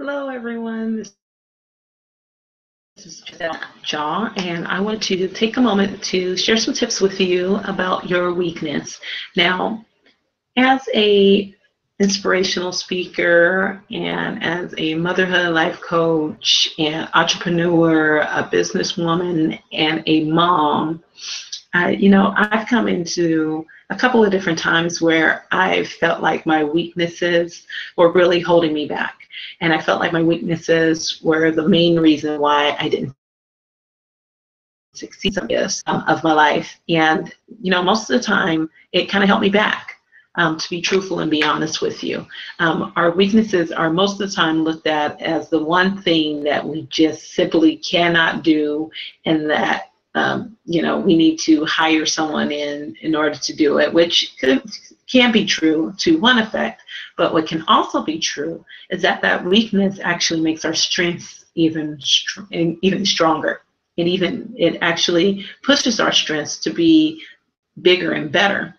Hello, everyone. This is Jaw, and I want to take a moment to share some tips with you about your weakness. Now, as a inspirational speaker and as a motherhood life coach and entrepreneur, a businesswoman, and a mom, I've come into a couple of different times where I felt like my weaknesses were really holding me back. And I felt like my weaknesses were the main reason why I didn't succeed in areas of my life. And, most of the time, it kind of held me back. To be truthful and be honest with you, our weaknesses are most of the time looked at as the one thing that we just simply cannot do, and that we need to hire someone in order to do it, which can be true to one effect. But what can also be true is that weakness actually makes our strengths even stronger. It actually pushes our strengths to be bigger and better.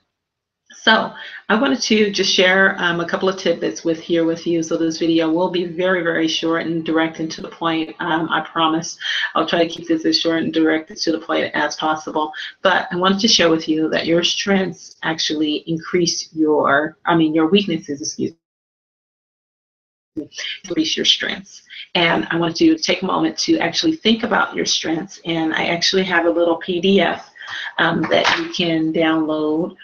So I wanted to just share a couple of tidbits with you. So this video will be very, very short and direct and to the point. I promise I'll try to keep this as short and direct to the point as possible. But I wanted to share with you that your strengths actually increase your weaknesses, increase your strengths. And I wanted to take a moment to actually think about your strengths. And I actually have a little PDF that you can download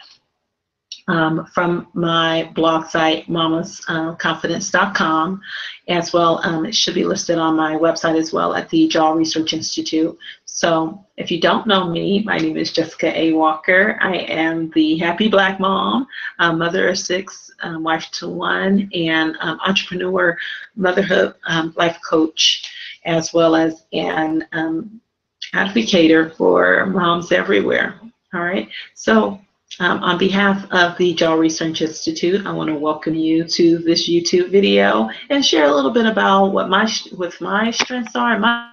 from my blog site, mamasconfidence.com, as well. It should be listed on my website as well at the Jaw Research Institute. So if you don't know me, my name is Jessica A. Walker. I am the happy Black mom, mother of 6, wife to 1, and entrepreneur, motherhood life coach, as well as an advocator for moms everywhere. All right. So on behalf of the Jaw Research Institute, I want to welcome you to this YouTube video and share a little bit about what my strengths are and my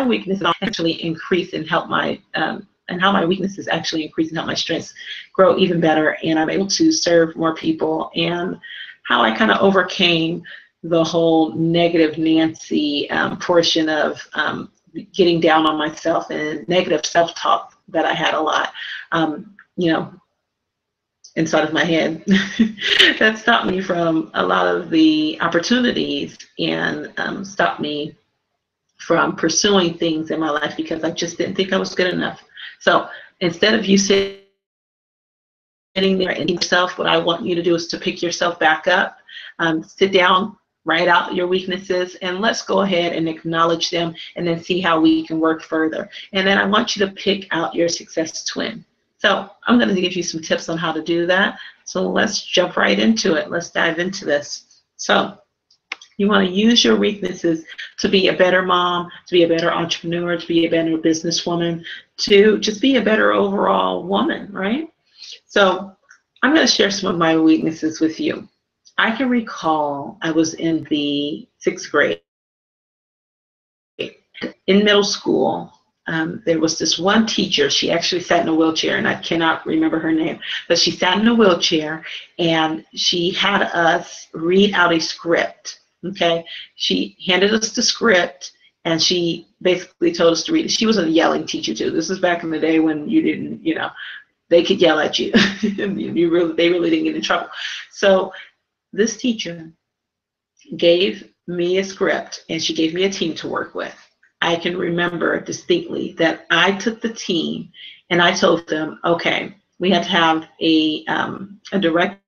weaknesses actually increase and help my and how my weaknesses actually increase and help my strengths grow even better, and I'm able to serve more people, and how I kind of overcame the whole negative Nancy portion of getting down on myself and negative self-talk that I had a lot, inside of my head. That stopped me from a lot of the opportunities and stopped me from pursuing things in my life because I just didn't think I was good enough. So instead of you sitting there and yourself, what I want you to do is to pick yourself back up, sit down, write out your weaknesses, and let's go ahead and acknowledge them and then see how we can work further. And then I want you to pick out your success twin. So I'm going to give you some tips on how to do that. So let's jump right into it. Let's dive into this. So you want to use your weaknesses to be a better mom, to be a better entrepreneur, to be a better businesswoman, to just be a better overall woman, right? So I'm going to share some of my weaknesses with you. I can recall I was in the 6th grade. In middle school, there was this one teacher. She actually sat in a wheelchair, and I cannot remember her name, but she sat in a wheelchair, and she had us read out a script, okay? She handed us the script, and she basically told us to read it. She was a yelling teacher, too. This is back in the day when you didn't, they could yell at you. They really didn't get in trouble. So this teacher gave me a script, and she gave me a team to work with. I can remember distinctly that I took the team and I told them, okay, we had to have a director,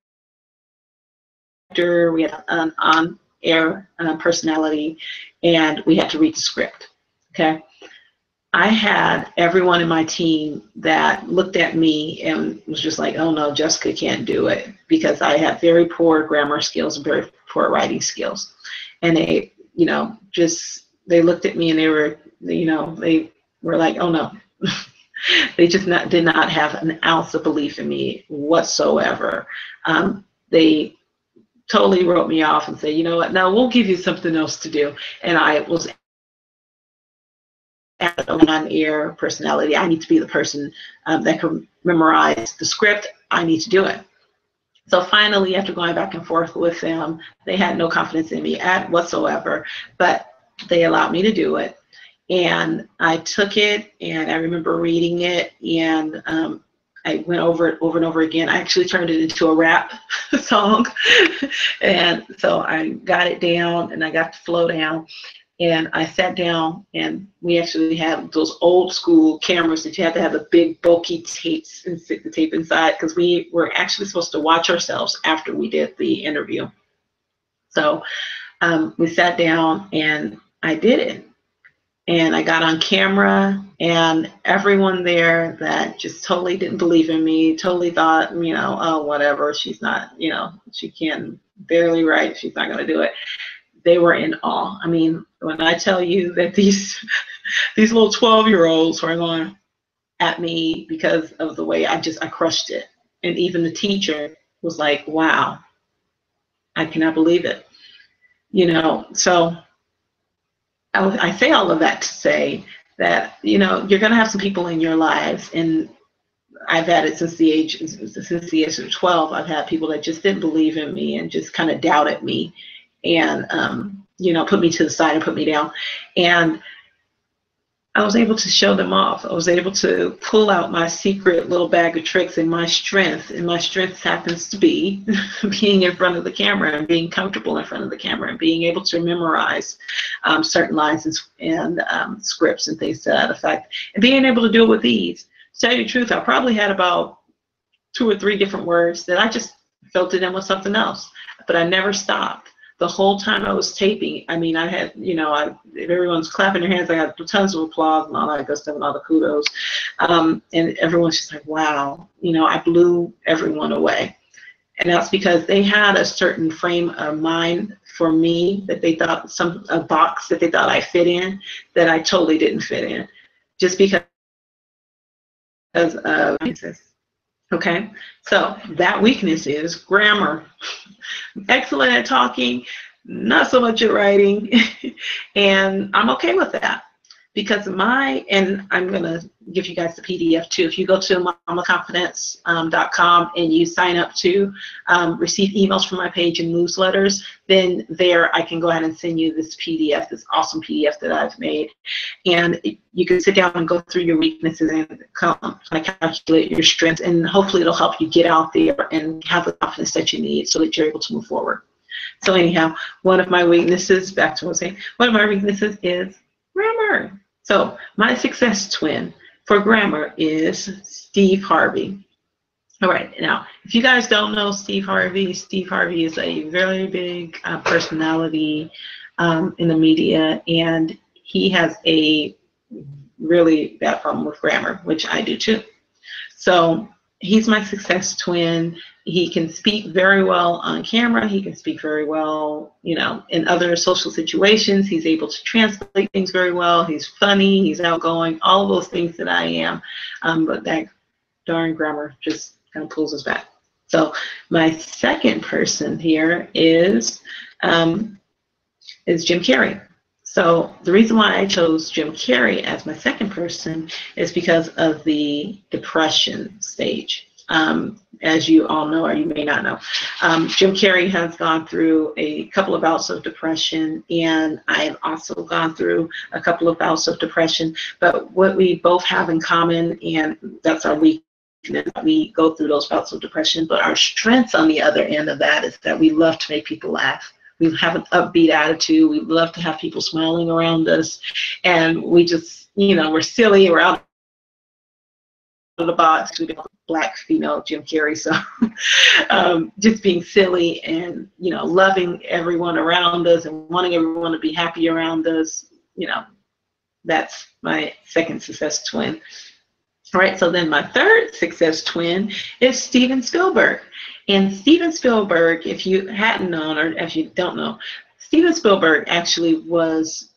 we had an on-air personality, and we had to read the script, okay? I had everyone in my team that looked at me and was just like, oh no, Jessica can't do it, because I have very poor grammar skills and very poor writing skills. And they, they looked at me and they were like, oh no. They just did not have an ounce of belief in me whatsoever. They totally wrote me off and said, you know what, no, we'll give you something else to do. And I was on-air personality. I need to be the person that can memorize the script. I need to do it. So finally, after going back and forth with them, they had no confidence in me whatsoever, but they allowed me to do it. And I took it, and I remember reading it, and I went over it over and over again. I actually turned it into a rap song. And so I got it down, and I got the flow down. And I sat down, and we actually had those old school cameras that you had to have the big bulky tapes and stick the tape inside, because we were actually supposed to watch ourselves after we did the interview. So we sat down, and I did it. And I got on camera, and everyone there that just totally didn't believe in me, totally thought, oh, whatever, she's not, she can barely write, she's not going to do it. They were in awe. I mean, when I tell you that these little 12-year-olds were going at me because of the way I crushed it. And even the teacher was like, wow, I cannot believe it. So I say all of that to say that, you're going to have some people in your lives, and I've had it since the age of 12. I've had people that just didn't believe in me and just kind of doubted me, and put me to the side and put me down. And I was able to show them off. I was able to pull out my secret little bag of tricks and my strength. And my strength happens to be being in front of the camera and being comfortable in front of the camera and being able to memorize certain lines and scripts and things to that effect. And being able to do it with ease. To tell you the truth, I probably had about 2 or 3 different words that I just filled it in with something else. But I never stopped. The whole time I was taping, I mean, I had, if everyone's clapping their hands, I got tons of applause and all that good stuff and all the kudos. And everyone's just like, wow, I blew everyone away. And that's because they had a certain frame of mind for me that they thought, a box that they thought I fit in, that I totally didn't fit in, just because of weaknesses. Okay, so that weakness is grammar. Excellent at talking, not so much at writing. And I'm okay with that, because and I'm going to give you guys the PDF too. If you go to mamaconfidence.com and you sign up to receive emails from my page and newsletters, then there I can go ahead and send you this PDF, this awesome PDF that I've made. And you can sit down and go through your weaknesses and calculate your strengths, and hopefully it'll help you get out there and have the confidence that you need so that you're able to move forward. So anyhow, one of my weaknesses, back to what I was saying, one of my weaknesses is grammar. So my success twin for grammar is Steve Harvey. All right, now, if you guys don't know Steve Harvey is a very big personality in the media, and he has a really bad problem with grammar, which I do too. So he's my success twin. He can speak very well on camera. He can speak very well, in other social situations. He's able to translate things very well. He's funny. He's outgoing. All of those things that I am. But that darn grammar just kind of pulls us back. So my second person here is Jim Carrey. So the reason why I chose Jim Carrey as my second person is because of the depression stage. As you all know, or you may not know, Jim Carrey has gone through a couple of bouts of depression, and I've also gone through a couple of bouts of depression. But what we both have in common, and that's our weakness, we go through those bouts of depression, but our strengths on the other end of that is that we love to make people laugh. We have an upbeat attitude. We love to have people smiling around us, and we just, we're silly. We're out of the box. We become Black female Jim Carrey, so just being silly and loving everyone around us and wanting everyone to be happy around us. That's my second success twin. All right, so then my third success twin is Steven Spielberg. And Steven Spielberg, if you hadn't known, or if you don't know, Steven Spielberg actually was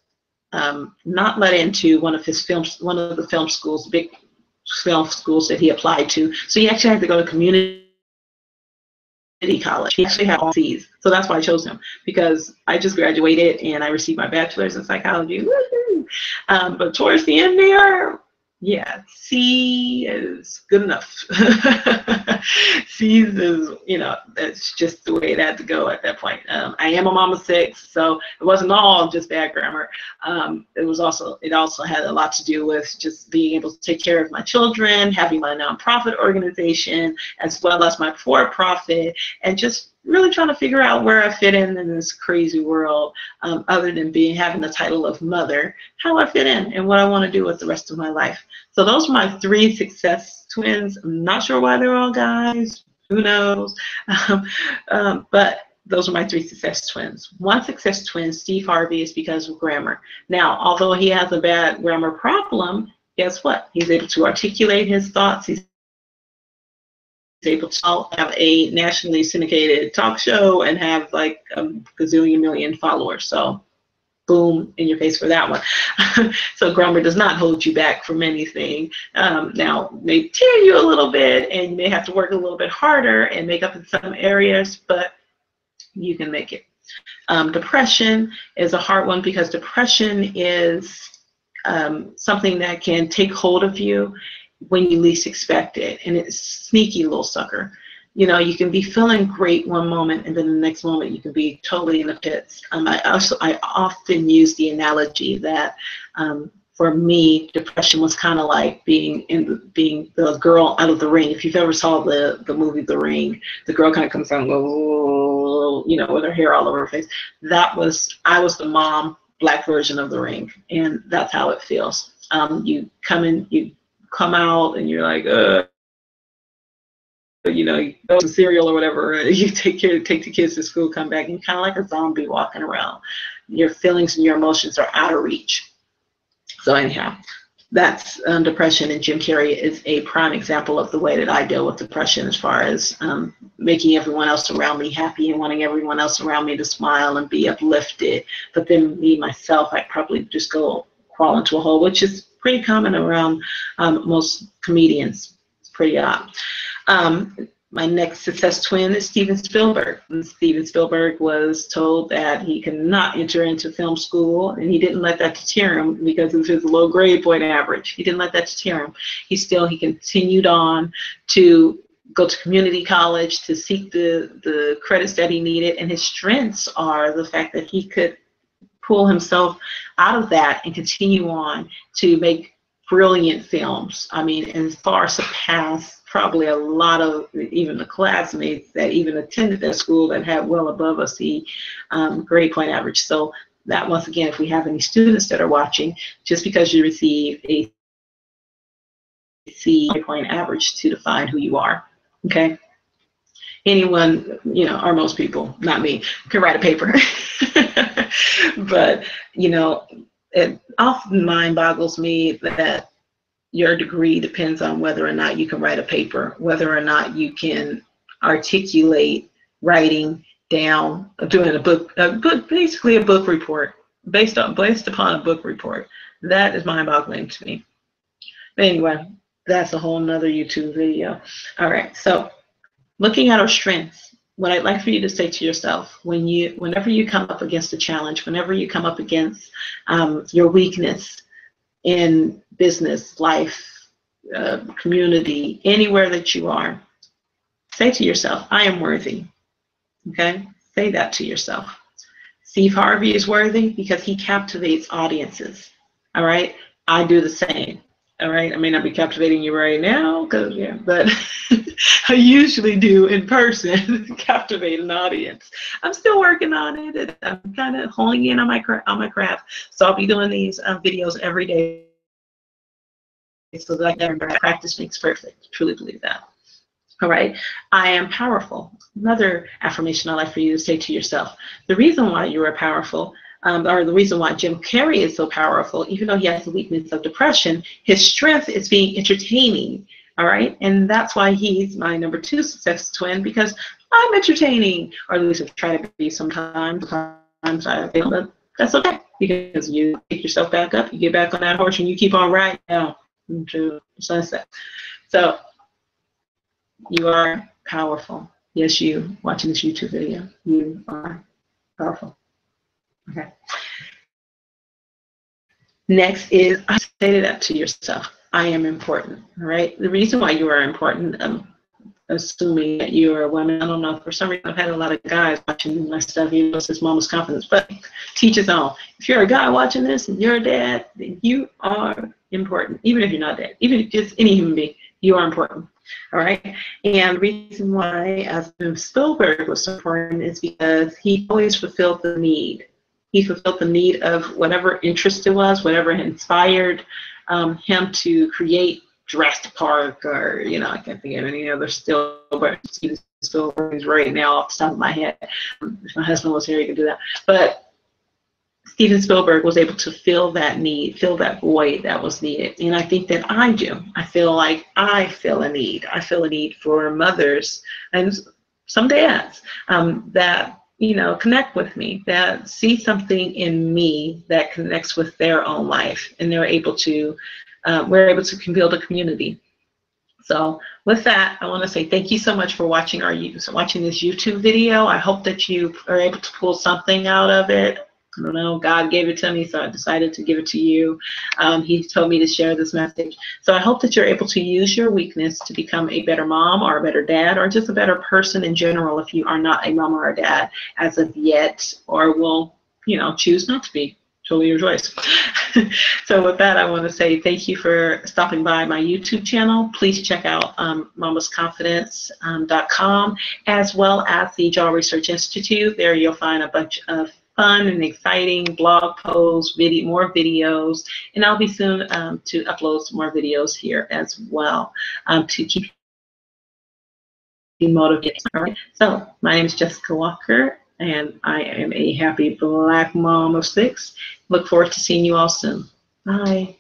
not let into one of the film schools, big film schools that he applied to. So he actually had to go to community college. He actually had all C's. So that's why I chose him, because I just graduated and I received my bachelor's in psychology. Woo-hoo! But towards the end there, Yeah, C is good enough. C is, you know, that's just the way it had to go at that point. I am a mom of 6, so it wasn't all just bad grammar. It also had a lot to do with just being able to take care of my children, having my nonprofit organization, as well as my for-profit, and just really trying to figure out where I fit in this crazy world, other than having the title of mother, how I fit in and what I want to do with the rest of my life. So those are my 3 success twins. I'm not sure why they're all guys. Who knows? But those are my 3 success twins. One success twin, Steve Harvey, is because of grammar. Now, although he has a bad grammar problem, guess what? He's able to articulate his thoughts. He's able to have a nationally syndicated talk show and have like a gazillion million followers. So boom in your face for that one. So grammar does not hold you back from anything. Now, it may tear you a little bit and you may have to work a little bit harder and make up in some areas, but you can make it. Depression is a hard one because depression is something that can take hold of you when you least expect it, and it's sneaky little sucker. You know, you can be feeling great one moment, and then the next moment you can be totally in the pits. I often use the analogy that for me, depression was kind of like being the girl out of The Ring. If you've ever saw the movie The Ring, the girl kind of comes out and goes, you know, with her hair all over her face. I was the mom, black version of The Ring, and that's how it feels. You come out and you're like, you know, you go to cereal or whatever, you take the kids to school, come back, and you're kind of like a zombie walking around. Your feelings and your emotions are out of reach. So anyhow, that's depression, and Jim Carrey is a prime example of the way that I deal with depression, as far as making everyone else around me happy and wanting everyone else around me to smile and be uplifted. But then me, myself, I probably just go crawl into a hole, which is pretty common around most comedians. It's pretty odd. My next success twin is Steven Spielberg. And Steven Spielberg was told that he cannot enter into film school, and he didn't let that deter him because of his low grade point average. He didn't let that deter him. He continued on to go to community college to seek the credits that he needed, and his strengths are the fact that he could pull himself out of that and continue on to make brilliant films. I mean, and far surpass probably a lot of even the classmates that even attended that school that had well above a C grade point average. So that, once again, if we have any students that are watching, just because you receive a C point average to define who you are, okay? Anyone, you know, or most people, not me, can write a paper. But, you know, it often mind boggles me that your degree depends on whether or not you can write a paper, whether or not you can articulate writing down, doing a book, basically a book report, based upon a book report. That is mind-boggling to me. But anyway, that's a whole nother YouTube video. All right, so looking at our strengths, what I'd like for you to say to yourself whenever you come up against a challenge, whenever you come up against your weakness in business, life, community, anywhere that you are, say to yourself, I am worthy. Okay? Say that to yourself. Steve Harvey is worthy because he captivates audiences. All right? I do the same. All right? I may not be captivating you right now, but I usually do in person captivate an audience. I'm still working on it, and I'm kind of honing in on my craft. So I'll be doing these videos every day so that I can practice makes perfect. Truly believe that. All right, I am powerful. Another affirmation I'd like for you to say to yourself. The reason why you are powerful, or the reason why Jim Carrey is so powerful, even though he has the weakness of depression, his strength is being entertaining. All right, and that's why he's my number 2 success twin, because I'm entertaining, or at least I try to be sometimes. Sometimes I fail, but that's okay, because you pick yourself back up, you get back on that horse, and you keep on riding down into sunset. So you are powerful. Yes, you watching this YouTube video, you are powerful. Okay. Next is, I say that to yourself. I am important. All right. The reason why you are important, assuming that you are a woman. I don't know. For some reason, I've had a lot of guys watching my stuff. You know, it's Mama's Confidence, but teach his own. If you're a guy watching this and you're a dad, then you are important. Even if you're not dad, even if just any human being, you are important. All right. And the reason why Spielberg was so important is because he always fulfilled the need. He fulfilled the need of whatever interest it was, whatever inspired him to create Jurassic Park, or, you know, I can't think of any other Spielberg right now off the top of my head. If my husband was here, he could do that. But Steven Spielberg was able to fill that need, fill that void that was needed. And I think that I do. I feel like I feel a need. I feel a need for mothers and some dads that, you know, connect with me, that see something in me that connects with their own life, and they're able to, we're able to build a community. So with that, I want to say thank you so much for watching this YouTube video. I hope that you are able to pull something out of it. I don't know, God gave it to me, so I decided to give it to you. He told me to share this message. So I hope that you're able to use your weakness to become a better mom or a better dad, or just a better person in general if you are not a mom or a dad as of yet, or will, you know, choose not to be. Totally your choice. So with that, I want to say thank you for stopping by my YouTube channel. Please check out mamasconfidence.com, as well as the Jaw Research Institute. There you'll find a bunch of fun and exciting blog posts, more videos, and I'll be soon to upload some more videos here as well to keep you motivated. All right. So my name is Jessica Walker, and I am a happy Black mom of 6. Look forward to seeing you all soon. Bye.